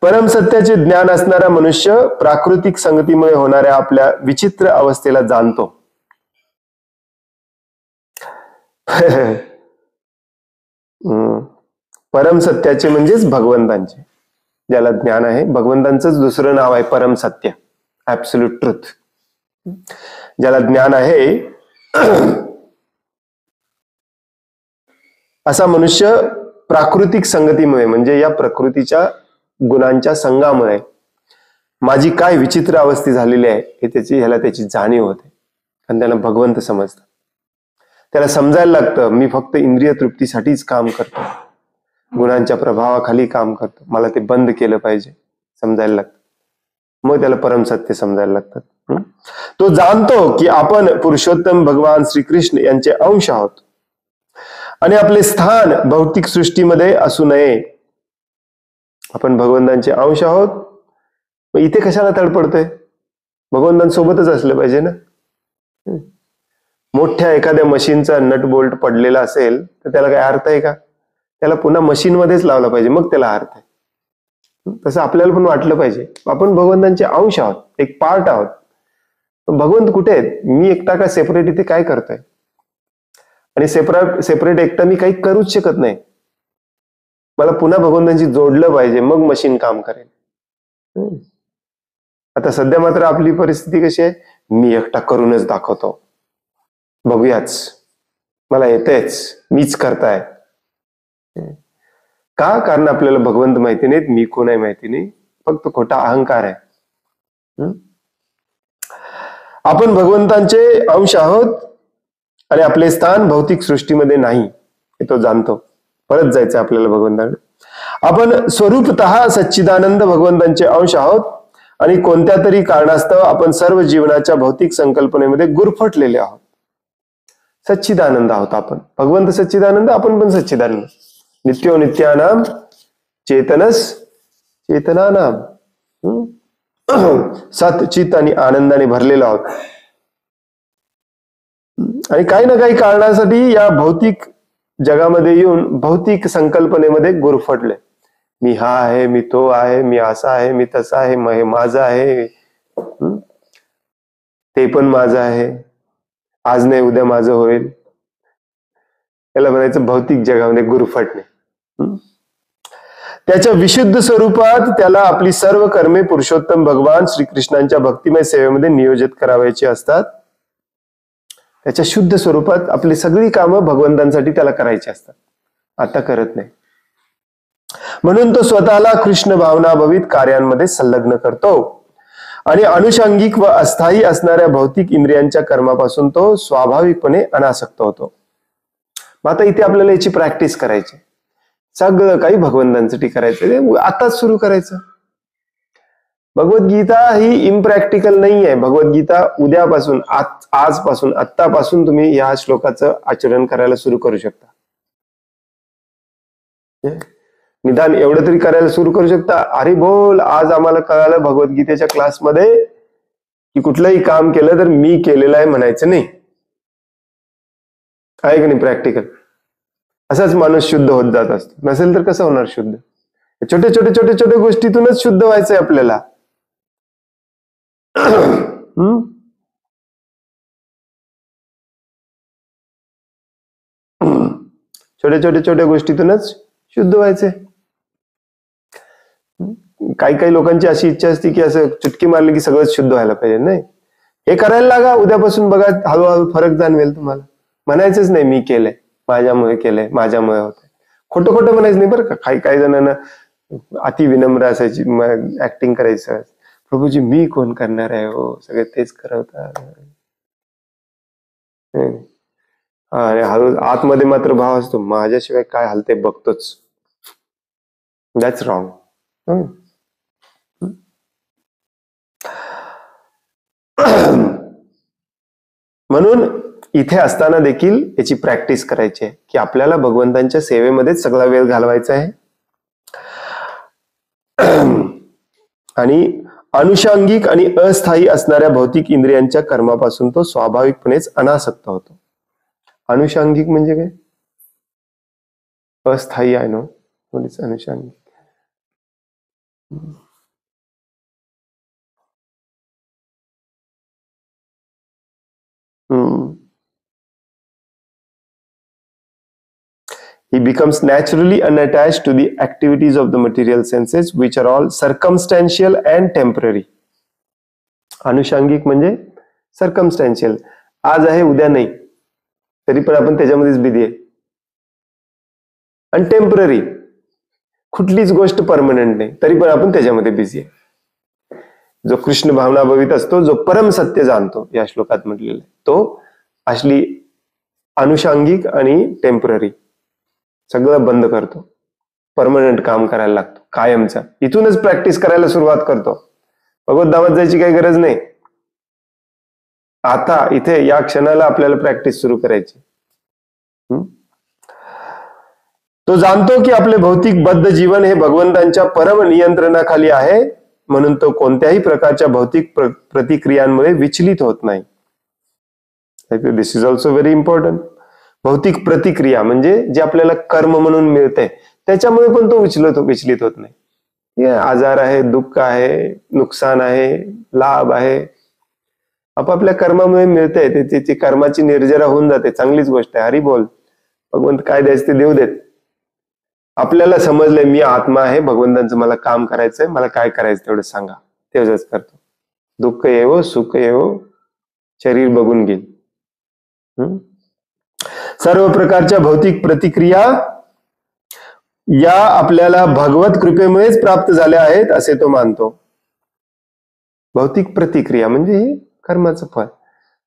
परम सत्याचे ज्ञान असणारा मनुष्य प्राकृतिक संगतीमुळे होणाऱ्या आपल्या विचित्र अवस्थेला जाणतो. परम सत्याचे म्हणजेच भगवंतांचे, ज्याला ज्ञान आहे. भगवंतांचंच दुसरं नाव आहे परम सत्य, ऍब्सोल्यूट ट्रुथ. ज्याला ज्ञान आहे असा मनुष्य प्राकृतिक संगतीमुळे, म्हणजे या प्रकृतीच्या गुणांच्या संघामुळे माझी काय विचित्र अवस्था झालेली आहे हे ह्याला त्याची जाणीव होते. आणि त्याला भगवंत समजतात. त्याला समजायला लागतं मी फक्त इंद्रिय तृप्तीसाठीच काम करतो, गुणांच्या प्रभावाखाली काम करतो, मला ते बंद केलं पाहिजे समजायला लागतं. मग त्याला परम सत्य समजायला लागतात. तो जाणतो की आपण पुरुषोत्तम भगवान श्रीकृष्ण यांचे अंश आहोत आणि आपले स्थान भौतिक सृष्टीमध्ये असू नये. आपण भगवंतांचे अंश आहोत, मग इथे कशाला तडपडतोय? भगवंतांसोबतच असलं पाहिजे ना. मोठ्या एखाद्या मशीनचा नट बोल्ट पडलेला असेल तर त्याला काय अर्थ आहे का? त्याला पुन्हा मशीन मध्येच लावला पाहिजे, मग त्याला अर्थ आहे. तसं आपल्याला पण वाटलं पाहिजे आपण भगवंतांचे अंश आहोत, एक पार्ट आहोत. भगवंत कुठे आहेत? मी एकटा का सेपरेट इथे काय करतोय? आणि सेपरेट एकटा मी काही करूच शकत नाही. मला पुन्हा भगवंतांशी जोडलं पाहिजे, मग मशीन काम करेल. आता सध्या मात्र आपली परिस्थिती कशी आहे? मी एकटा करूनच दाखवतो, बघूयाच, मला येतेच, मीच करताय. का? कारण आपल्याला भगवंत माहिती नाहीत, मी कोण आहे माहिती नाही, फक्त खोटा अहंकार आहे. आपण भगवंतांचे अंश आहोत आणि आपले स्थान भौतिक सृष्टीमध्ये नाही हे तो जाणतो. परत जायचं आपल्याला भगवंताकडे. आपण स्वरूपतः सच्चिदानंद भगवंतांचे अंश आहोत आणि कोणत्या तरी कारणास्तव आपण सर्व जीवनाच्या भौतिक संकल्पनेमध्ये गुरफटलेले आहोत. सच्चिदानंद आहोत आपण. भगवंत सच्चिदानंद, आपण पण सच्चिदानंद. नित्यो नित्यानाम चेतनस चेतनानाम. सत चित आणि आनंदाने भरलेलो आहोत. आणि काही ना काही कारणासाठी या भौतिक जगामध्ये येऊन भौतिक संकल्पनेमध्ये गुरफटले. मी हा आहे, मी तो आहे, मी असा आहे, मी तसा आहे, हे माझं आहे, ते पण माझं आहे, आज नाही उद्या माझं होईल. याला म्हणायचं भौतिक जगामध्ये गुरफटणे. त्याच्या विशुद्ध स्वरूपात त्याला आपली सर्व कर्मे पुरुषोत्तम भगवान श्रीकृष्णांच्या भक्तिमय सेवेमध्ये नियोजित करावायची असतात. त्याच्या शुद्ध स्वरूपात आपली सगळी कामं भगवंतांसाठी त्याला करायची असतात. आता करत नाही. म्हणून तो स्वतःला कृष्ण भावनाभवित कार्यांमध्ये संलग्न करतो आणि अनुषंगिक व अस्थायी असणाऱ्या भौतिक इंद्रियांच्या कर्मापासून तो स्वाभाविकपणे अनासक्त होतो. मग आता इथे आपल्याला याची प्रॅक्टिस करायची. सगळं काही भगवंतांसाठी करायचं, आताच सुरू करायचं. भगवद्गीता ही इम्प्रॅक्टिकल नाही आहे. भगवद्गीता उद्यापासून, आजपासून, आत्तापासून तुम्ही या श्लोकाचं आचरण करायला सुरू करू शकता. निदान एवढं तरी करायला सुरू करू शकता. अरे बोल, आज आम्हाला कळालं भगवद्गीतेच्या क्लासमध्ये की कुठलंही काम केलं तर मी केलेलं आहे म्हणायचं नाही. आहे का नाही प्रॅक्टिकल? असाच माणूस शुद्ध होत जात असतो. नसेल तर कसं होणार शुद्ध? छोटे छोटे छोटे छोटे गोष्टीतूनच शुद्ध व्हायचंय आपल्याला. छोट्या छोट्या छोट्या गोष्टीतूनच शुद्ध व्हायचे. काही काही लोकांची अशी इच्छा असते की असं चुटकी मारली की सगळंच शुद्ध व्हायला पाहिजे. नाही, हे करायला लागा, उद्यापासून बघा हळूहळू फरक जाणवेल तुम्हाला. म्हणायचंच नाही मी केलंय, माझ्यामुळे केलंय, माझ्यामुळे होतंय. खोटं खोटं म्हणायचं नाही बरं का. काही काही जणांना अति विनम्र असायची, ऍक्टिंग करायचं. प्रभूजी मी कोण करणार आहे हो, सगळे तेच करवतात. अरे हळू आतमध्ये मात्र भाव असतो, माझ्याशिवाय काय हालते बघतोच. That's wrong. म्हणून इथे असताना देखील याची प्रॅक्टिस करायची आहे की आपल्याला भगवंतांच्या सेवेमध्येच सगळा वेळ घालवायचा आहे. आणि अनुषंगिक आणि अस्थायी असणाऱ्या भौतिक इंद्रियांच्या कर्मापासून तो स्वाभाविकपणेच अनासक्त होतो. अनुषंगिक म्हणजे काय? अस्थायी आहे नो, अनुषंगिक. He becomes naturally unattached to the activities of the material senses, which are all circumstantial and temporary. अनुषंगिक म्हणजे सर्कमस्टॅन्शियल. आज आहे उद्या नाही, तरी पण आपण त्याच्यामध्येच बिझी आहे. आणि टेम्पररी, कुठलीच गोष्ट परमनंट नाही, तरी पण आपण त्याच्यामध्ये बिझी आहे. जो कृष्ण भावना भवित असतो, जो परम सत्य जाणतो, या श्लोकात म्हटलेलं आहे, तो असली अनुषंगिक आणि टेम्पररी सगळं बंद करतो. परमनंट काम करायला लागतो, कायमचा. इथूनच प्रॅक्टिस करायला सुरुवात करतो. भगवद्धामात जायची काही गरज नाही. आता इथे या क्षणाला आपल्याला प्रॅक्टिस सुरू करायची. तो जाणतो की आपले भौतिक बद्ध जीवन हे भगवंतांच्या परम नियंत्रणाखाली आहे, म्हणून तो कोणत्याही प्रकारच्या भौतिक प्रतिक्रियांमुळे विचलित होत नाही. दिस इज ऑल्सो व्हेरी इम्पॉर्टंट. भौतिक प्रतिक्रिया म्हणजे जे आपल्याला कर्म म्हणून मिळते, त्याच्यामुळे पण तो विचलित होत नाही. आजार आहे, दुःख आहे, नुकसान आहे, लाभ आहे, आपापल्या कर्मामुळे मिळते. त्याची कर्माची निर्जरा होऊन जाते, चांगलीच गोष्ट आहे. हरी बोल. भगवंत काय द्यायचं ते देऊ देत. आपल्याला समजलंय मी आत्मा आहे, भगवंतांचं मला काम करायचंय, मला काय करायचं तेवढं सांगा, तेवढंच करतो. दुःख येवो सुख येवो, शरीर बघून घेईल. सर्व प्रकारच्या भौतिक प्रतिक्रिया या आपल्याला भगवत कृपेमुळेच प्राप्त झाल्या आहेत असे तो मानतो. भौतिक प्रतिक्रिया म्हणजे हे कर्माचं फळ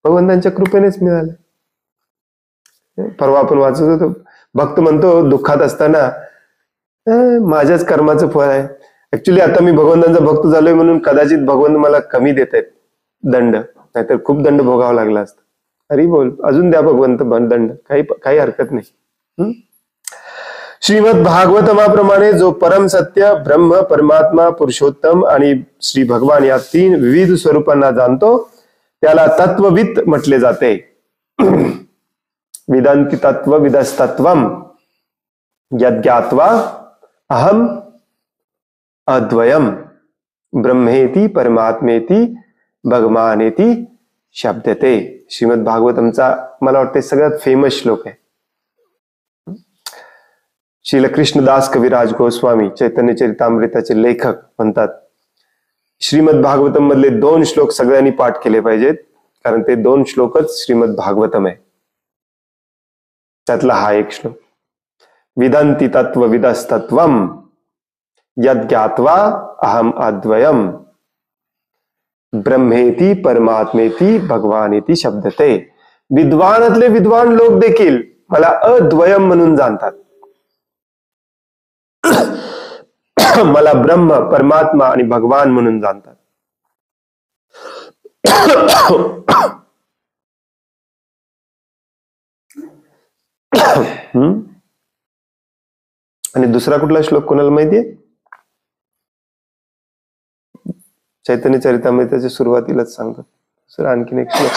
भगवंतांच्या कृपेनेच मिळालं. परवा आपण वाचत होतो, भक्त म्हणतो दुःखात असताना माझ्याच कर्माचं फळ आहे. ऍक्च्युली आता मी भगवंतांचा भक्त झालोय म्हणून कदाचित भगवंत मला कमी देत आहेत दंड, नाहीतर खूप दंड भोगावा लागला असता. अरे बोल, अजून द्या भगवंत दंड, काही हरकत नाही. श्रीमद भागवतमाप्रमाणे जो परम सत्य ब्रह्म, परमात्मा, पुरुषोत्तम आणि श्री भगवान या तीन विविध स्वरूपांना जाणतो, त्याला तत्वविद म्हटले जाते. वेदांती तत्व विदस्तत्वम यज्ञात्वा अहम अद्वयम ब्रह्मेति परमात्मेति भगवानेति शब्दते. श्रीमद भागवतमचा मला वाटते सगळ्यात फेमस श्लोक आहे. श्रील कृष्णदास कविराज गोस्वामी चैतन्य चरितामृताचे लेखक म्हणतात, श्रीमद भागवतम मधले 2 श्लोक सगळ्यांनी पाठ केले पाहिजेत, कारण ते 2 श्लोकच श्रीमद भागवतम आहे. त्यातला हा एक श्लोक, विदंती तत्व विदस्तत्वम यज्ञात्वा अहम अद्वयम ब्रह्मेति परमात्मेति भगवानेति शब्दते. विद्वानातले विद्वान लोक देखील मला अद्वयम म्हणून जाणतात. मला ब्रह्म, परमात्मा आणि भगवान म्हणून जाणतात. आणि दुसरा कुठला श्लोक कोणाला माहितीये? चैतन्य चरितामृताच्या सुरुवातीलाच सांगतात. दुसरा आणखीन एक श्लोक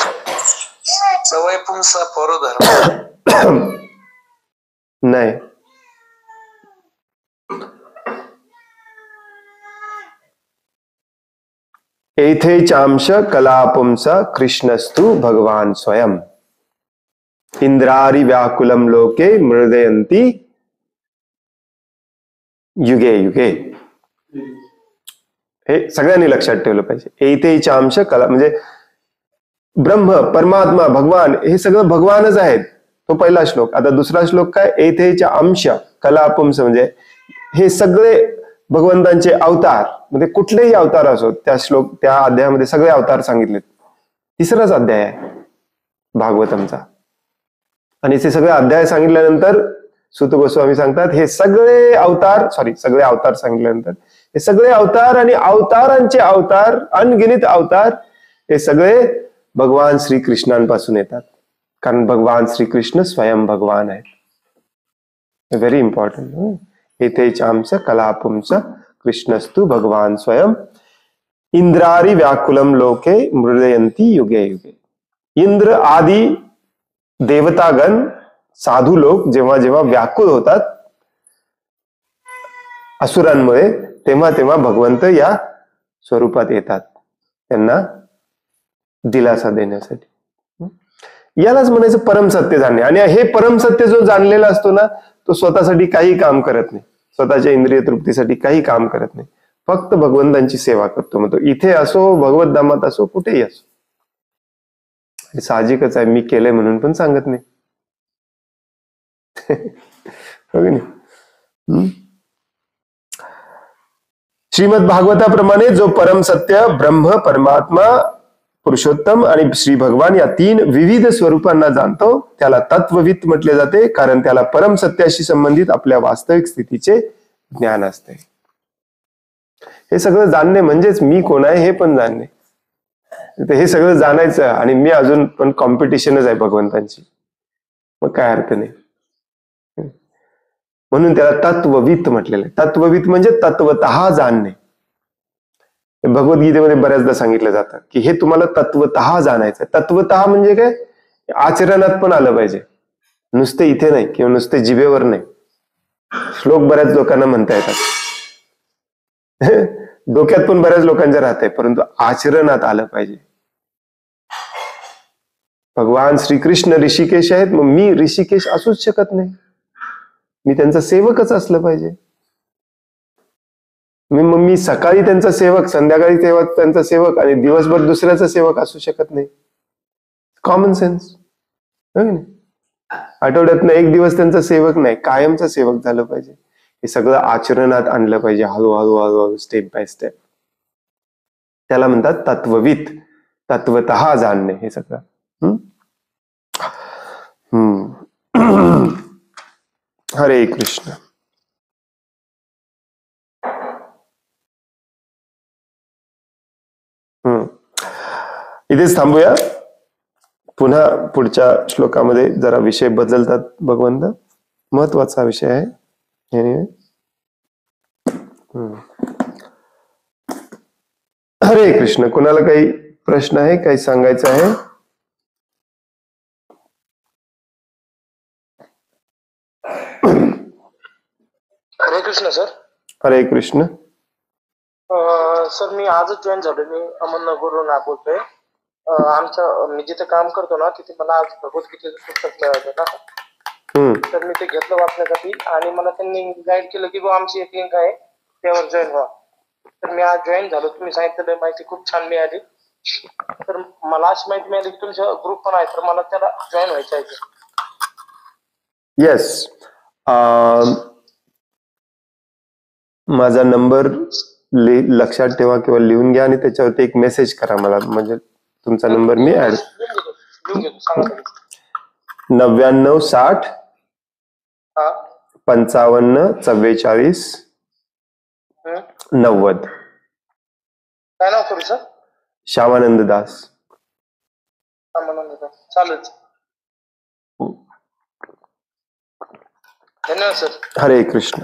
सवय पुंसा परोधर्म नाही. एथे चांश कलापुंस कृष्णस्तु भगवान स्वयं इंद्रारी व्याकुलम लोके मृदयंती युगे युगे. हे सगळ्यांनी लक्षात ठेवलं पाहिजे. एथे चांश कला म्हणजे ब्रह्म, परमात्मा, भगवान हे सगळं भगवानच आहेत. तो पहिला श्लोक. आता दुसरा श्लोक काय? एथेच्या अंश कलापुंस म्हणजे हे सगळे भगवंतांचे अवतार, म्हणजे कुठलेही अवतार असो त्या अध्यायामध्ये सगळे अवतार सांगितलेत. तिसराच अध्याय आहे भागवतमचा. आणि ते सगळे अध्याय सांगितल्यानंतर सुत गोस्वामी सांगतात हे सगळे अवतार सांगितल्यानंतर हे सगळे अवतार आणि अवतारांचे अवतार, अनगिनित अवतार, हे सगळे भगवान श्रीकृष्णांपासून येतात. कारण भगवान श्रीकृष्ण स्वयं भगवान आहेत. Very important. येथे चांस कलापुंस कृष्णस्तु भगवान स्वयं इंद्रारी व्याकुलम लोके मृदयंती युगे युगे. इंद्र आदी देवतागण, साधू लोक जेव्हा जेव्हा व्याकुल होतात असुरांमुळे, तेव्हा तेव्हा भगवंत या स्वरूपात येतात त्यांना दिलासा देण्यासाठी. यालाच म्हणायचं परमसत्य जाणणे. आणि हे परमसत्य जो जाणलेला असतो ना, तो स्वतःसाठी काही काम करत नाही, स्वतःच्या इंद्रिय तृप्तीसाठी काही काम करत नाही, फक्त भगवंतांची सेवा करतो. मग तो इथे असो, भगवत धामात असो, कुठेही असो. साहजिकच आहे, मी केलंय म्हणून पण सांगत नाही. श्रीमद भागवताप्रमाणे जो परम सत्य ब्रह्म, परमात्मा, पुरुषोत्तम आणि श्री भगवान या तीन विविध स्वरूपांना जाणतो त्याला तत्ववित म्हटले जाते. कारण त्याला परम सत्याशी संबंधित आपल्या वास्तविक स्थितीचे ज्ञान असते. हे सगळं जाणणे म्हणजेच मी कोण आहे हे पण जाणणे. हे सगळं जाणायचं आणि मी अजून पण कॉम्पिटिशनच आहे भगवंतांची, मग काय अर्थ नाही. म्हणून त्याला तत्ववित म्हटलेलं आहे. तत्ववित म्हणजे तत्वतः जाणणे. भगवद्गीतेमध्ये बऱ्याचदा सांगितलं जातं की हे तुम्हाला तत्वतः जाणायचं. तत्वतः म्हणजे काय? आचरणात पण आलं पाहिजे, नुसते इथे नाही किंवा नुसते जिभेवर नाही. श्लोक बऱ्याच लोकांना म्हणता येतात, डोक्यात पण बऱ्याच लोकांच्या राहते, परंतु आचरणात आलं पाहिजे. भगवान श्रीकृष्ण ऋषिकेश आहेत, मग मी ऋषिकेश असूच शकत नाही. मी त्यांचा सेवकच असलं पाहिजे. मग मी सकाळी त्यांचा सेवक, संध्याकाळी त्यांचा सेवक आणि दिवसभर दुसऱ्याचा सेवक असू शकत नाही. Common sense. आठवड्यातनं एक दिवस त्यांचा सेवक नाही, कायमचा सेवक झालं पाहिजे. हे सगळं आचरणात आणलं पाहिजे, हळूहळू हळूहळू, स्टेप बाय स्टेप. त्याला म्हणतात तत्ववित, तत्वतः जाणणे. हे सगळं हरे कृष्ण. इथेच थांबूया. पुन्हा पुढच्या श्लोकामध्ये जरा विषय बदलतात भगवंत. महत्वाचा विषय आहे. हरे कृष्ण. कोणाला काही प्रश्न आहे, काही सांगायचं आहे? हरे कृष्ण सर. हरे कृष्ण. सर मी आजच जॉईन झालो. मी अहमदनगरवरून बोलतोय. मी जिथे काम करतो ना तिथे मला आज भगवद्गीतेचं पुस्तक मिळालं ना, तर मी ते घेतलं वाचण्यासाठी आणि मला त्यांनी गाईड केलं की आमची एक लिंक आहे त्यावर जॉईन व्हा. तर मी आज जॉईन झालो. तुम्ही सांगितलेलं माहिती खूप छान मिळाली. तर मला अशी माहिती मिळाली की तुमचा ग्रुप पण आहे, तर मला त्याला जॉईन व्हायचं आहे. येस. माझा नंबर लक्षात ठेवा किंवा लिहून घ्या आणि त्याच्यावरती एक मेसेज करा मला, म्हणजे तुमचा नंबर मी ऍड. 99 60 55 44 90. काय नाव करू सर? श्यामानंद दास. चालेल. धन्यवाद सर. हरे कृष्ण.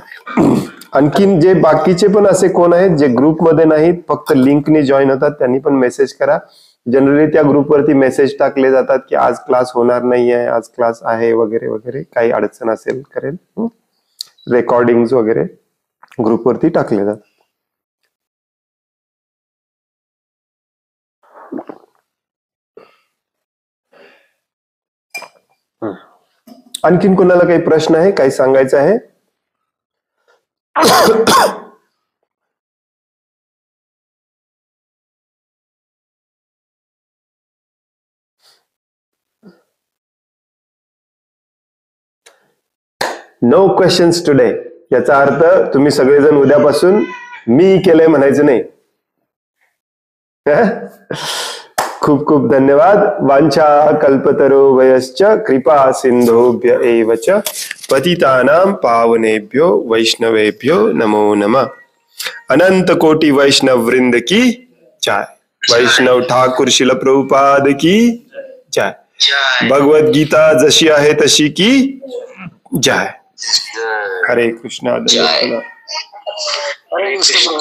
आणखीन जे बाकीचे पण असे कोण आहेत जे ग्रुप मध्ये नाहीत, फक्त लिंकने जॉईन होतात, त्यांनी पण मेसेज करा. जनरली त्या ग्रुपवरती मेसेज टाकले जातात की आज क्लास होणार नाही आहे, आज क्लास आहे वगैरे वगैरे. काही अडचण असेल करेल, रेकॉर्डिंग वगैरे ग्रुपवरती टाकले जातात. आणखीन कोणाला काही प्रश्न आहे, काही सांगायचं आहे? No questions today. याचा अर्थ तुम्ही सगळेजण उद्यापासून मी केलंय म्हणायचं नाही. खूप खूप धन्यवाद. वांछा कल्पतरो वयश्च कृपा सिंधोभ्य एव च पतितानां पावनेभ्यो वैष्णवेभ्यो नमो नमः. अनंत कोटि वैष्णव वृंद की जय. वैष्णव ठाकुर शिल प्रभुपाद की जय. भगवत गीता जशी आहे तशी की जय. हरे कृष्णा. हरे कृष्ण.